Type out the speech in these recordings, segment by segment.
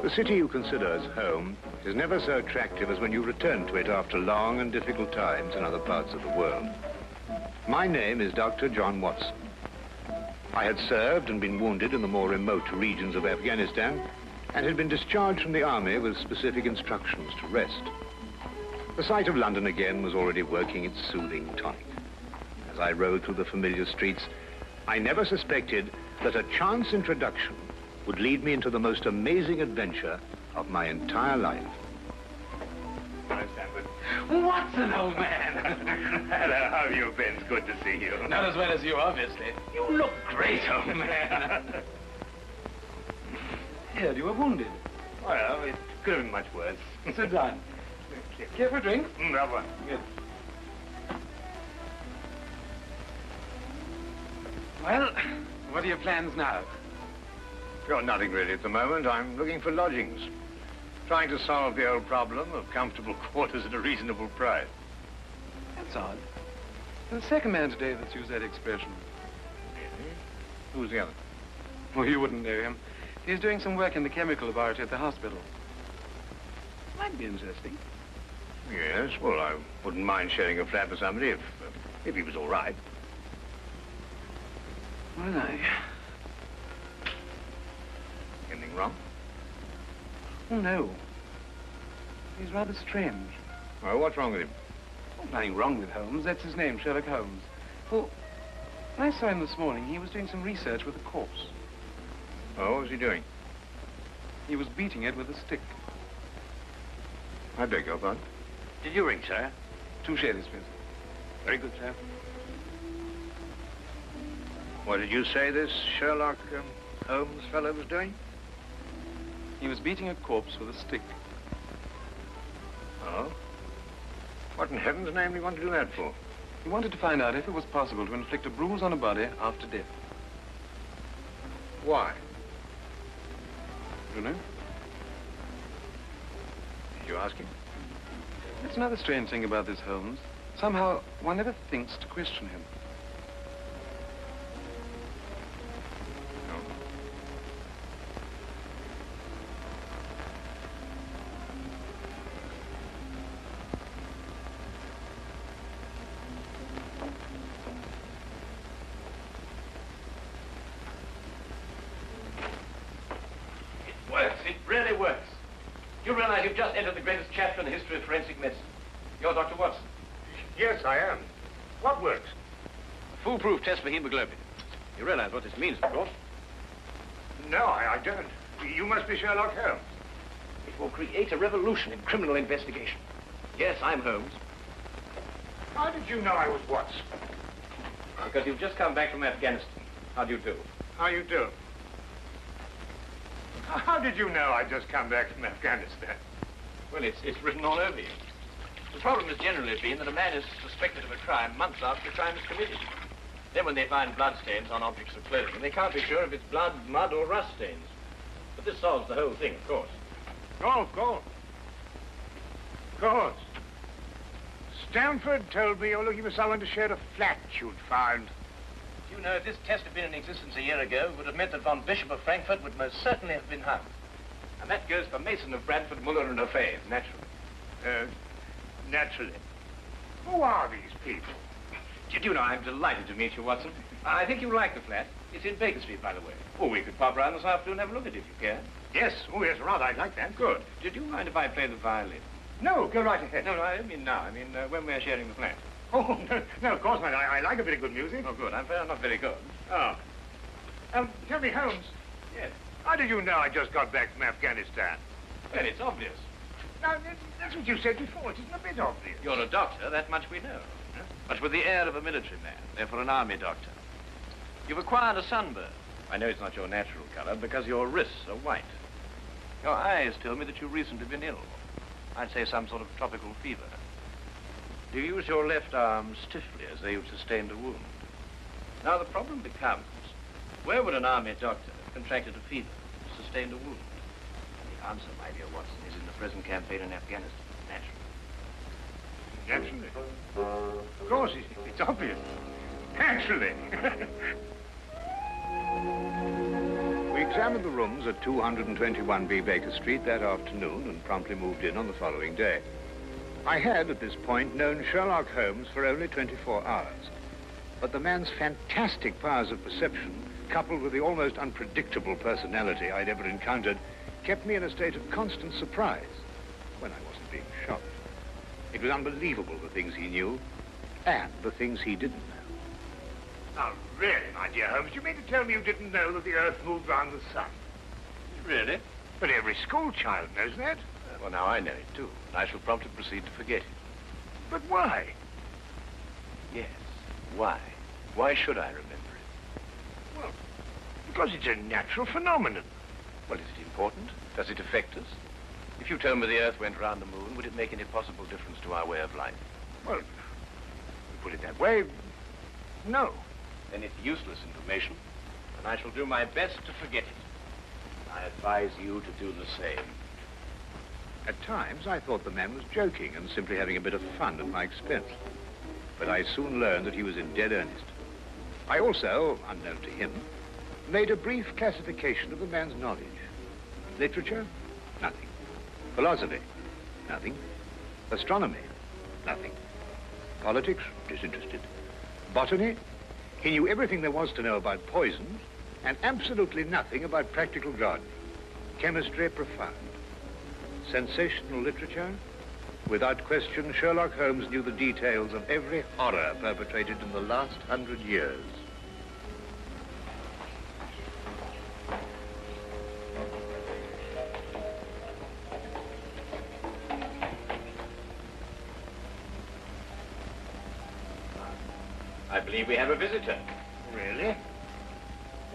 The city you consider as home is never so attractive as when you return to it after long and difficult times in other parts of the world. My name is Dr. John Watson. I had served and been wounded in the more remote regions of Afghanistan and had been discharged from the army with specific instructions to rest. The sight of London again was already working its soothing tonic. As I rode through the familiar streets, I never suspected that a chance introduction would lead me into the most amazing adventure of my entire life. Hi, Stanford. Watson, old man. Hello, how have you been? It's good to see you. Not as well as you, obviously. You look great, old man. Heard you were wounded. Well, it could have been much worse. Sit down. Care for a drink? That one. Good. Well, what are your plans now? Got nothing really at the moment. I'm looking for lodgings. Trying to solve the old problem of comfortable quarters at a reasonable price. That's odd. There's the second man today that's used that expression. Really? Who's the other? Well, you wouldn't know him. He's doing some work in the chemical laboratory at the hospital. Might be interesting. Yes, well, I wouldn't mind sharing a flat with somebody if he was all right. Well, Anything wrong? Oh, no. He's rather strange. Well, what's wrong with him? Oh, nothing wrong with Holmes. That's his name, Sherlock Holmes. Well, when I saw him this morning, he was doing some research with a corpse. Oh, what was he doing? He was beating it with a stick. I beg your pardon? Did you ring, sir? 2 shillings, please. Very good, sir. What did you say this Sherlock Holmes fellow was doing? He was beating a corpse with a stick. Oh? What in heaven's name do you want to do that for? He wanted to find out if it was possible to inflict a bruise on a body after death. Why? You know? Did you ask him? That's another strange thing about this Holmes. Somehow, one never thinks to question him. No. It works. It really works. You realize you've just entered the greatest chapter in the history of forensic medicine. You're Dr. Watson. Yes, I am. What works? A foolproof test for hemoglobin. You realize what this means, of course. No, I don't. You must be Sherlock Holmes. It will create a revolution in criminal investigation. Yes, I'm Holmes. How did you know I was Watson? Because you've just come back from Afghanistan. How do you do? How you do? How did you know I'd just come back from Afghanistan? Well, it's written all over you. The problem has generally been that a man is suspected of a crime months after the crime is committed. Then when they find bloodstains on objects of clothing, they can't be sure if it's blood, mud, or rust stains. But this solves the whole thing, of course. Oh, of course. Of course. Stanford told me you're looking for someone to share a flat you'd found. You know, if this test had been in existence a year ago, it would have meant that von Bishop of Frankfurt would most certainly have been hung. And that goes for Mason of Bradford, Muller, and O'Fay, naturally. Naturally. Who are these people? Did you know, I'm delighted to meet you, Watson. I think you'll like the flat. It's in Baker Street, by the way. Oh, we could pop round this afternoon and have a look at it if you care. Yes. Oh, yes, rather. I'd like that. Good. Did you mind if I play the violin? No, go right ahead. No, I don't mean now. I mean when we're sharing the flat. Oh, no, of course not. I like a bit of good music. Oh, good. I'm not very good. Oh. Tell me, Holmes. Yes. How did you know I just got back from Afghanistan? Well, it's obvious. Now, that's what you said before. It isn't a bit obvious. You're a doctor, that much we know. Huh? But with the air of a military man, therefore an army doctor. You've acquired a sunburn. I know it's not your natural color because your wrists are white. Your eyes tell me that you've recently been ill. I'd say some sort of tropical fever. You use your left arm stiffly as though you've sustained a wound. Now the problem becomes, where would an army doctor have contracted a fever, sustained a wound? The answer, my dear Watson, is in the present campaign in Afghanistan, naturally. Naturally. Of course, it's obvious. Naturally. We examined the rooms at 221B Baker Street that afternoon and promptly moved in on the following day. I had, at this point, known Sherlock Holmes for only 24 hours. But the man's fantastic powers of perception, coupled with the almost unpredictable personality I'd ever encountered, kept me in a state of constant surprise when I wasn't being shocked. It was unbelievable, the things he knew and the things he didn't know. Now, really, my dear Holmes, you mean to tell me you didn't know that the Earth moved round the sun? Really? But every school child knows that. Well, now I know it, too. And I shall promptly proceed to forget it. But why? Yes. Why? Why should I remember it? Well, because it's a natural phenomenon. Well, is it important? Does it affect us? If you told me the Earth went round the moon, would it make any possible difference to our way of life? Well, to put it that way, no. Then it's useless information, and I shall do my best to forget it. I advise you to do the same. At times, I thought the man was joking and simply having a bit of fun at my expense. But I soon learned that he was in dead earnest. I also, unknown to him, made a brief classification of the man's knowledge. Literature? Nothing. Philosophy? Nothing. Astronomy? Nothing. Politics? Disinterested. Botany? He knew everything there was to know about poisons and absolutely nothing about practical gardening. Chemistry? Profound. Sensational literature? Without question, Sherlock Holmes knew the details of every horror perpetrated in the last 100 years. I believe we have a visitor. Really?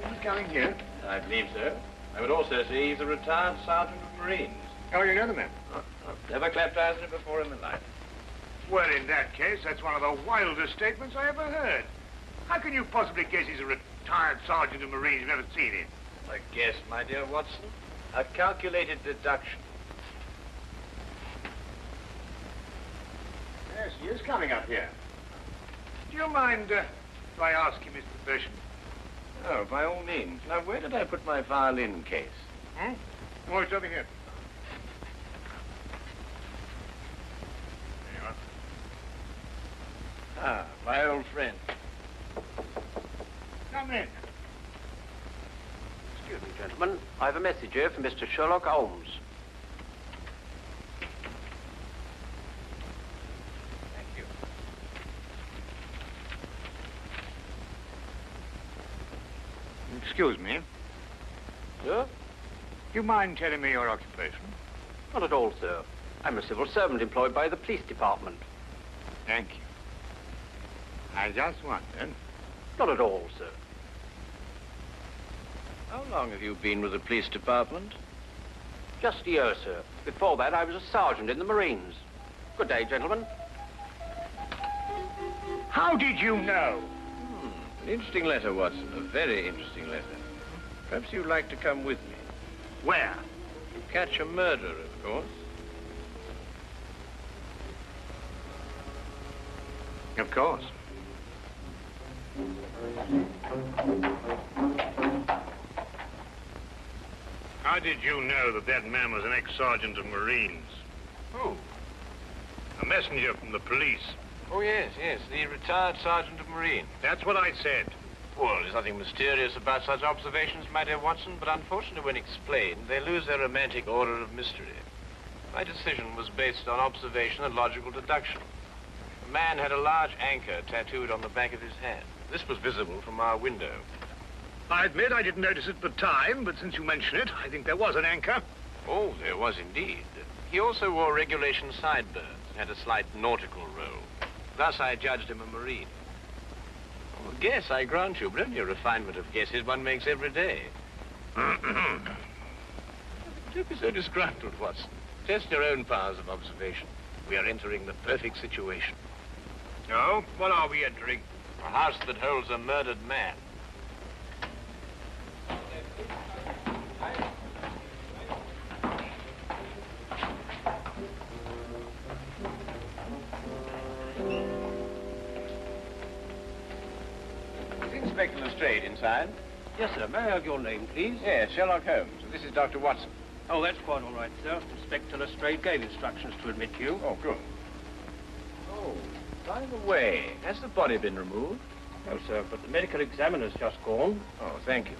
Who's coming here? I believe so. I would also say he's a retired sergeant of Marines. Oh, you know the man? I've never clapped eyes on him before in my life. Well, in that case, that's one of the wildest statements I ever heard. How can you possibly guess he's a retired sergeant of Marines? You've never seen him. A guess, my dear Watson. A calculated deduction. Yes, he is coming up here. Do you mind if I ask you his profession? Oh, by all means. Now, where did I put my violin case? Hmm? Oh, it's over here. There you are. Ah, my old friend. Come in. Excuse me, gentlemen. I have a message here from Mr. Sherlock Holmes. Thank you. Excuse me. Sir? Do you mind telling me your occupation? Not at all, sir. I'm a civil servant employed by the police department. Thank you. I just wondered. Not at all, sir. How long have you been with the police department? Just a year, sir. Before that, I was a sergeant in the Marines. Good day, gentlemen. How did you know? An interesting letter, Watson. A very interesting letter. Perhaps you'd like to come with me. Where? To catch a murderer, of course. Of course. How did you know that that man was an ex-sergeant of Marines? Who? A messenger from the police. Oh, yes, the retired sergeant of Marine. That's what I said. Well, there's nothing mysterious about such observations, my dear Watson, but unfortunately, when explained, they lose their romantic order of mystery. My decision was based on observation and logical deduction. The man had a large anchor tattooed on the back of his hand. This was visible from our window. I admit I didn't notice it at the time, but since you mention it, I think there was an anchor. Oh, there was indeed. He also wore regulation sideburns and had a slight nautical roll. Thus, I judged him a Marine. Oh, guess, I grant you, but only a refinement of guesses one makes every day. Don't be so disgruntled, Watson. Test your own powers of observation. We are entering the perfect situation. Oh, what are we entering? A house that holds a murdered man. Is Inspector Lestrade inside? Yes, sir. May I have your name, please? Yes, Sherlock Holmes. This is Dr. Watson. Oh, that's quite all right, sir. Inspector Lestrade gave instructions to admit you. Oh, good. Oh, by the way, has the body been removed? No, sir, but the medical examiner's just gone. Oh, thank you.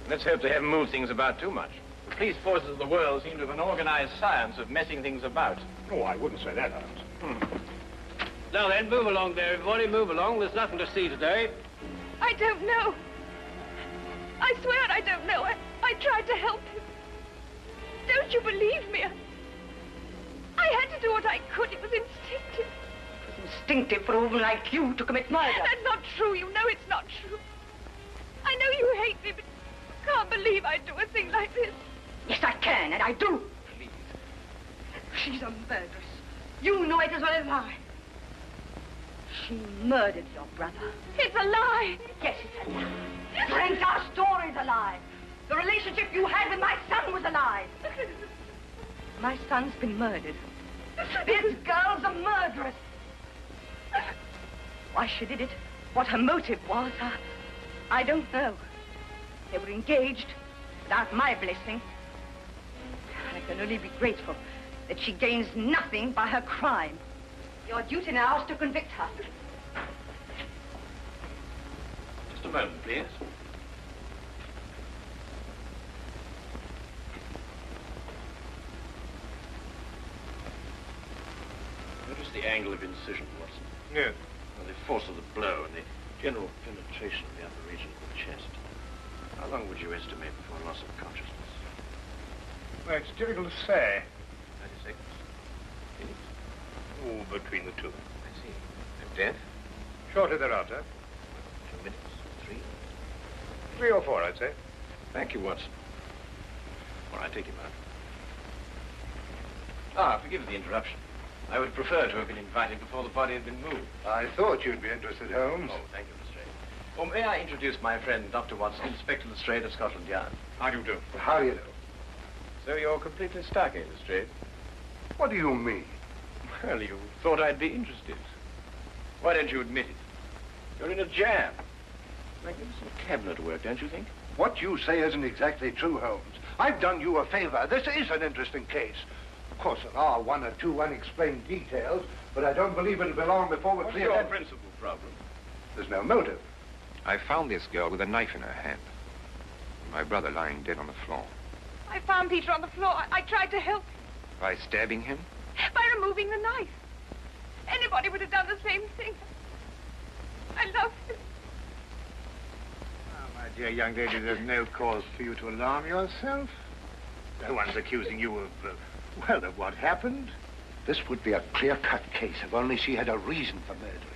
Let's hope they haven't moved things about too much. The police forces of the world seem to have an organized science of messing things about. Oh, I wouldn't say that, Holmes. Now then, move along there, everybody. Move along. There's nothing to see today. I don't know. I swear I don't know. I tried to help him. Don't you believe me? I had to do what I could. It was instinctive. It was instinctive for a woman like you to commit murder. That's not true. You know it's not true. I know you hate me, but you can't believe I'd do a thing like this. Yes, I can, and I do. Please. She's a murderess. You know it as well as I. She murdered your brother. It's a lie. Yes, it's a lie. Your entire story's a lie. The relationship you had with my son was a lie. My son's been murdered. This girl's a murderess. Why she did it, what her motive was, I don't know. They were engaged without my blessing. I can only be grateful that she gains nothing by her crime. Your duty now is to convict her. Just a moment, please. Notice the angle of incision, Watson. Yes. Well, the force of the blow and the general penetration of the upper region of the chest. How long would you estimate before loss of consciousness? Well, it's difficult to say. 30 seconds? Minutes? Oh, between the two. I see. And death? Shortly thereafter. 2 minutes? 3? 3 or 4, I'd say. Thank you, Watson. All right, take him out. Ah, forgive the interruption. I would prefer to have been invited before the body had been moved. I thought you'd be interested, Holmes. Oh, thank you, Lestrade. Well, may I introduce my friend, Dr. Watson, Inspector Lestrade of Scotland Yard? How do you do? How do you know? So you're completely stuck, eh, Lestrade? What do you mean? Well, you thought I'd be interested. Why don't you admit it? You're in a jam. Magnificent cabinet work, don't you think? What you say isn't exactly true, Holmes. I've done you a favor. This is an interesting case. Of course, there are 1 or 2 unexplained details, but I don't believe it'll be long before we're What's clear. your principal problem? There's no motive. I found this girl with a knife in her hand. My brother lying dead on the floor. I found Peter on the floor. I tried to help him By stabbing him? by removing the knife. Anybody would have done the same thing. I love him. Oh, my dear young lady, there's no cause for you to alarm yourself. No one's accusing you of, well, of what happened. This would be a clear-cut case if only she had a reason for murdering him.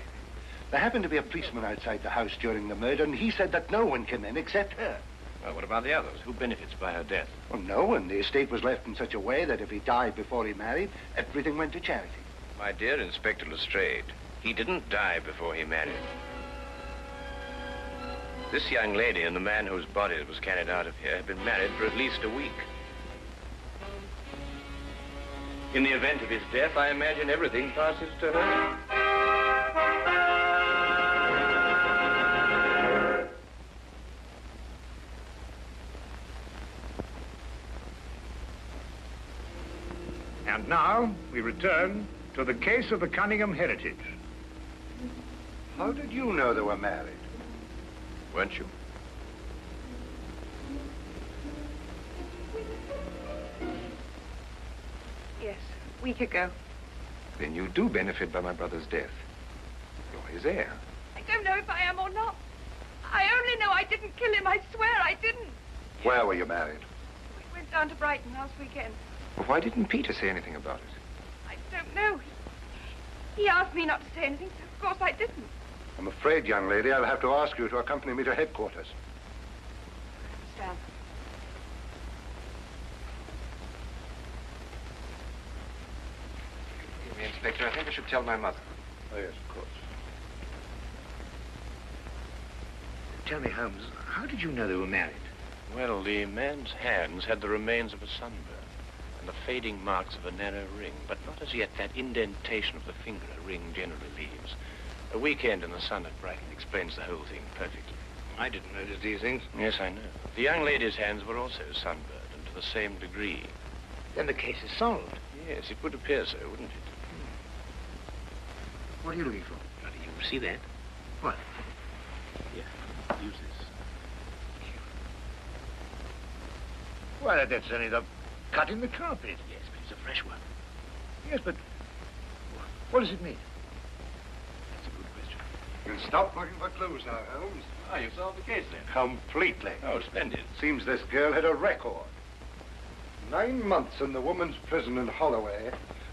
There happened to be a policeman outside the house during the murder, and he said that no one came in except her. Well, what about the others? Who benefits by her death? Well, no one. The estate was left in such a way that if he died before he married, everything went to charity. My dear Inspector Lestrade, he didn't die before he married. This young lady and the man whose body was carried out of here had been married for at least a week. In the event of his death, I imagine everything passes to her. And now we return to the case of the Cunningham heritage. How did you know they were married? Weren't you? Yes, a week ago. Then you do benefit by my brother's death. You're his heir. I don't know if I am or not. I only know I didn't kill him. I swear I didn't. Where were you married? We went down to Brighton last weekend. Well, why didn't Peter say anything about it? I don't know. He asked me not to say anything, so of course I didn't. I'm afraid, young lady, I'll have to ask you to accompany me to headquarters. Sam. Excuse me, Inspector. I think I should tell my mother. Oh, yes, of course. Tell me, Holmes, how did you know they were married? Well, the man's hands had the remains of a sunburn and the fading marks of a narrow ring, but not as yet that indentation of the finger a ring generally leaves. A weekend in the sun at Brighton explains the whole thing perfectly. I didn't notice these things. Yes, I know. The young lady's hands were also sunburned, and to the same degree. Then the case is solved. Yes, it would appear so, wouldn't it? What are you looking for? Now, do you see that? What? Here, use this. Why, that's only the cut in the carpet. Yes, but it's a fresh one. Yes, but what does it mean? That's a good question. We'll stop looking for clues now, Holmes. Oh, you've solved the case then. Completely. Oh, splendid. Seems this girl had a record. 9 months in the woman's prison in Holloway,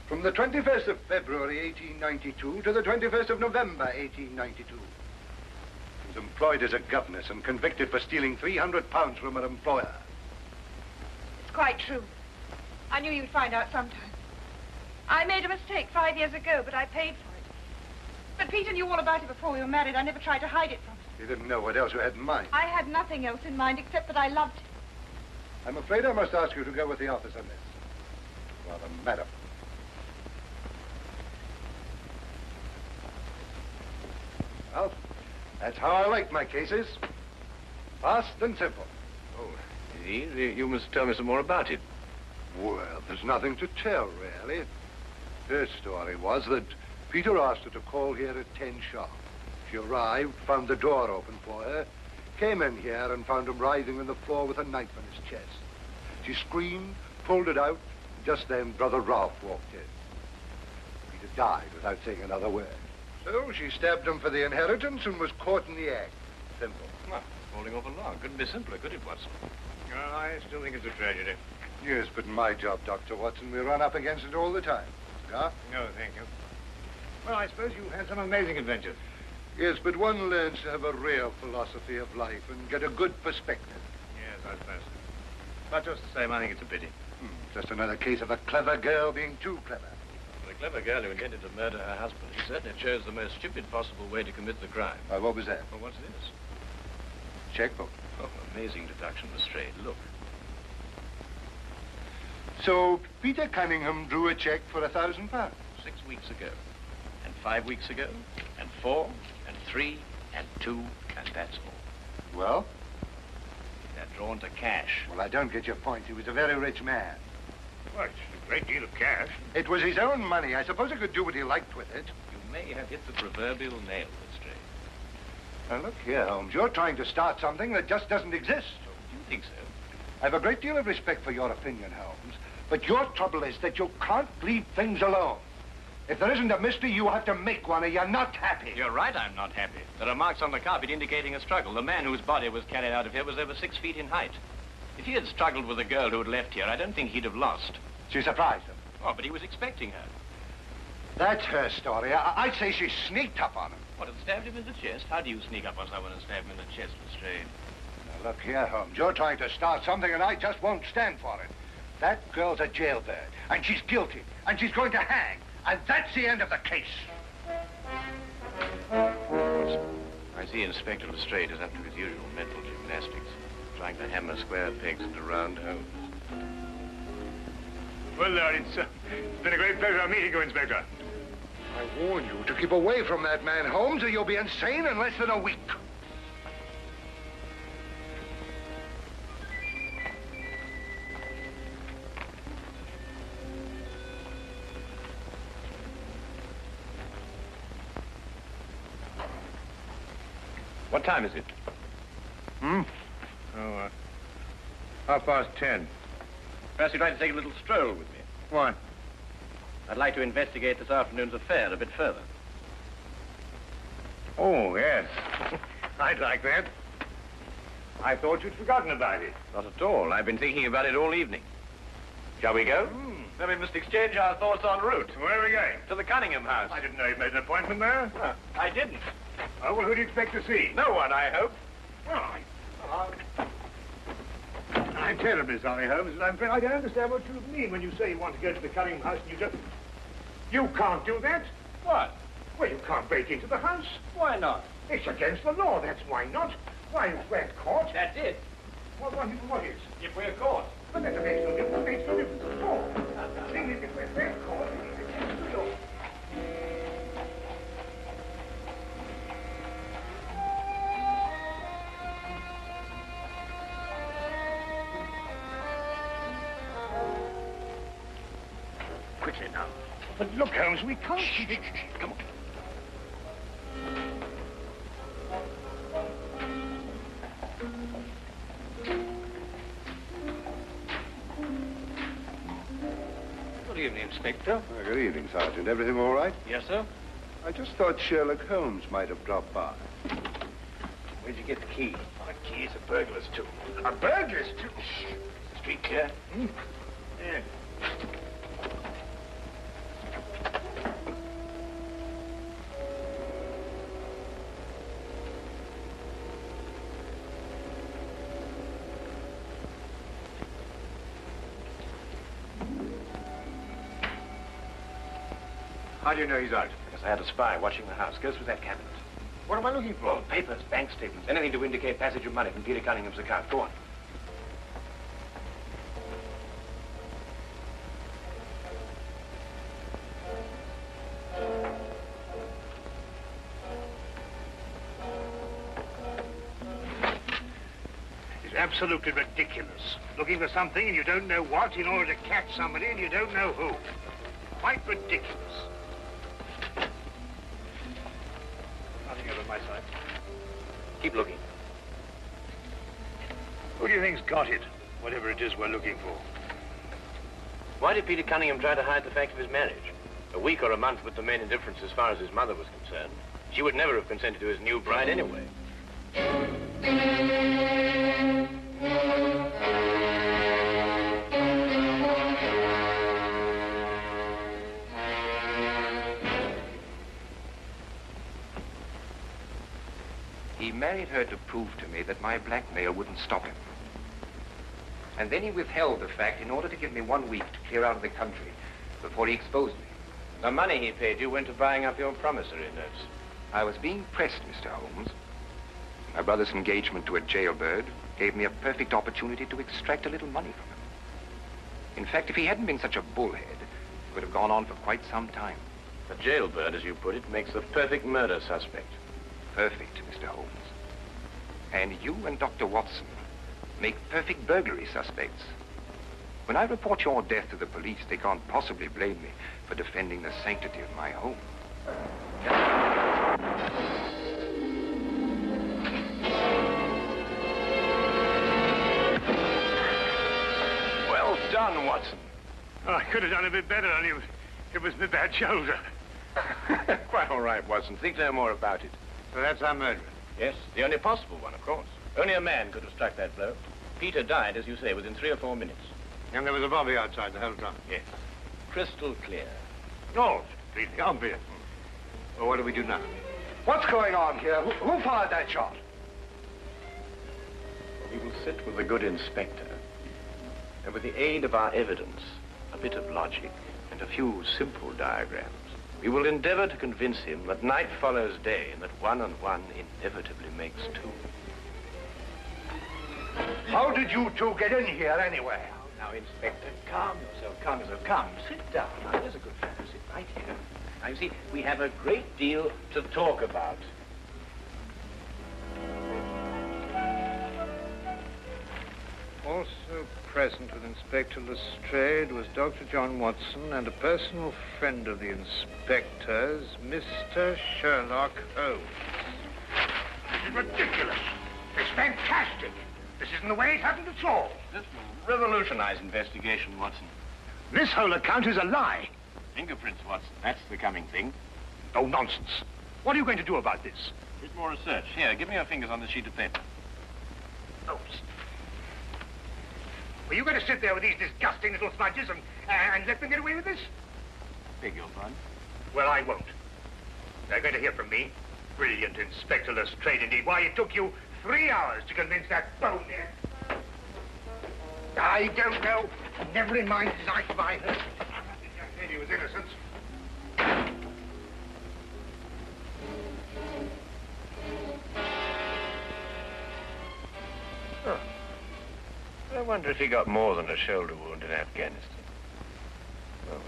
from the 21st of February, 1892, to the 21st of November, 1892. She was employed as a governess and convicted for stealing £300 from her employer. It's quite true. I knew you'd find out sometime. I made a mistake 5 years ago, but I paid for it. But Peter knew all about it before we were married. I never tried to hide it from him. You didn't know what else you had in mind. I had nothing else in mind except that I loved him. I'm afraid I must ask you to go with the office on this. Rather, madam. Well, that's how I like my cases. Fast and simple. Oh, you must tell me some more about it. Well, there's nothing to tell, really. Her story was that Peter asked her to call here at 10 sharp. She arrived, found the door open for her, came in here and found him writhing on the floor with a knife in his chest. She screamed, pulled it out, and just then Brother Ralph walked in. Peter died without saying another word. So she stabbed him for the inheritance and was caught in the act. Simple. Well, falling off a log. Couldn't be simpler, could it, Watson? Oh, I still think it's a tragedy. Yes, but in my job, Dr. Watson, we run up against it all the time. Cigar? No, thank you. Well, I suppose you've had some amazing adventures. Yes, but one learns to have a real philosophy of life and get a good perspective. Yes, I suppose. But just the same, I think it's a pity. Just another case of a clever girl being too clever. For the clever girl who intended to murder her husband, he certainly chose the most stupid possible way to commit the crime. What was that? Well, what's this? Checkbook. Oh, amazing deduction, Lestrade. Look. So Peter Cunningham drew a check for £1,000. 6 weeks ago, and 5 weeks ago, and 4, and 3, and 2, and that's all. Well? They're drawn to cash. Well, I don't get your point. He was a very rich man. Well, it's a great deal of cash. It was his own money. I suppose he could do what he liked with it. You may have hit the proverbial nail, Lestrade. Now, look here, Holmes. You're trying to start something that just doesn't exist. Do you think so? I have a great deal of respect for your opinion, Holmes. But your trouble is that you can't leave things alone. If there isn't a mystery, you have to make one, or you're not happy. You're right, I'm not happy. There are marks on the carpet indicating a struggle. The man whose body was carried out of here was over 6 feet in height. If he had struggled with the girl who had left here, I don't think he'd have lost. She surprised him. Oh, but he was expecting her. That's her story. I'd say she sneaked up on him. What, had stabbed him in the chest? How do you sneak up on someone and stab him in the chest, Lestrade? Now, look here, Holmes. You're trying to start something, and I just won't stand for it. That girl's a jailbird, and she's guilty, and she's going to hang. And that's the end of the case. I see Inspector Lestrade is up to his usual mental gymnastics, trying to hammer square pegs into round holes. Well, Lord, it's been a great pleasure meeting you, Inspector. I warn you to keep away from that man, Holmes, or you'll be insane in less than a week. What time is it? Oh, 10:30. Perhaps you'd like to take a little stroll with me. Why? I'd like to investigate this afternoon's affair a bit further. Oh, yes. I'd like that. I thought you'd forgotten about it. Not at all. I've been thinking about it all evening. Shall we go? Then we must exchange our thoughts en route. Where are we going? To the Cunningham house. I didn't know you'd made an appointment there. I didn't. Oh, well, who do you expect to see? No one, I hope. Well, I'm terribly sorry, Holmes, but I'm afraid I don't understand what you mean when you say you want to go to the Cunningham house and you just... You can't do that. What? Well, you can't break into the house. Why not? It's against the law, that's why not. Why, if we're caught... That's it. What is? If we're caught. But that makes no difference. It makes no difference at all. The thing is, if we're caught, it's against the law. quickly now. But look, Holmes, we can't... Shh. Come on. Good evening, Inspector. Good evening, Sergeant. Everything all right? Yes, sir. I just thought Sherlock Holmes might have dropped by. Where'd you get the key? The key's a burglar's too. A burglar's too? Street clear? Yeah. How do you know he's out? Because I had a spy watching the house. Go through that cabinet. What am I looking for? Oh, papers, bank statements, anything to indicate passage of money from Peter Cunningham's account. Go on. It's absolutely ridiculous. Looking for something and you don't know what in order to catch somebody and you don't know who. Quite ridiculous. Nothing over my side. Keep looking. Who do you think's got it? Whatever it is we're looking for. Why did Peter Cunningham try to hide the fact of his marriage? A week or a month would the main indifference as far as his mother was concerned. She would never have consented to his new bride anyway. He married her to prove to me that my blackmail wouldn't stop him. And then he withheld the fact in order to give me 1 week to clear out of the country before he exposed me. The money he paid you went to buying up your promissory notes. I was being pressed, Mr. Holmes. My brother's engagement to a jailbird gave me a perfect opportunity to extract a little money from him. In fact, if he hadn't been such a bullhead, it would have gone on for quite some time. A jailbird, as you put it, makes the perfect murder suspect. Perfect, Mr. Holmes. And you and Dr. Watson make perfect burglary suspects. When I report your death to the police, they can't possibly blame me for defending the sanctity of my home. Well done, Watson. Oh, I could have done a bit better, only it was my bad shoulder. Quite all right, Watson. Think no more about it. So that's our murderer. Yes, the only possible one, of course. Only a man could have struck that blow. Peter died, as you say, within 3 or 4 minutes. And there was a bobby outside the whole time. Yes. Crystal clear. No, it's completely obvious. Well, what do we do now? What's going on here? Who fired that shot? We will sit with the good inspector, and with the aid of our evidence, a bit of logic, and a few simple diagrams, we will endeavor to convince him that night follows day and that 1 and 1 inevitably makes 2. How did you two get in here anyway? Now, Inspector, calm yourself, calm yourself. Come, sit down. Now, there's a good fellow. Sit right here. Now, you see, we have a great deal to talk about. Also present with Inspector Lestrade was Dr. John Watson and a personal friend of the inspector's, Mr. Sherlock Holmes. This is ridiculous. It's fantastic. This isn't the way it happened at all. This will revolutionize investigation, Watson. This whole account is a lie. Fingerprints, Watson. That's the coming thing. Oh, nonsense. What are you going to do about this? A bit more research. Here, give me your fingers on this sheet of paper. Oh, were you going to sit there with these disgusting little smudges and let them get away with this? Beg your pardon? Well, I won't. They're going to hear from me. Brilliant Inspector Lestrade, indeed. Why, it took you 3 hours to convince that bonehead. I don't know. Never in mind his life by her. This young lady was innocent. Oh. I wonder if he got more than a shoulder wound in Afghanistan. Oh, well.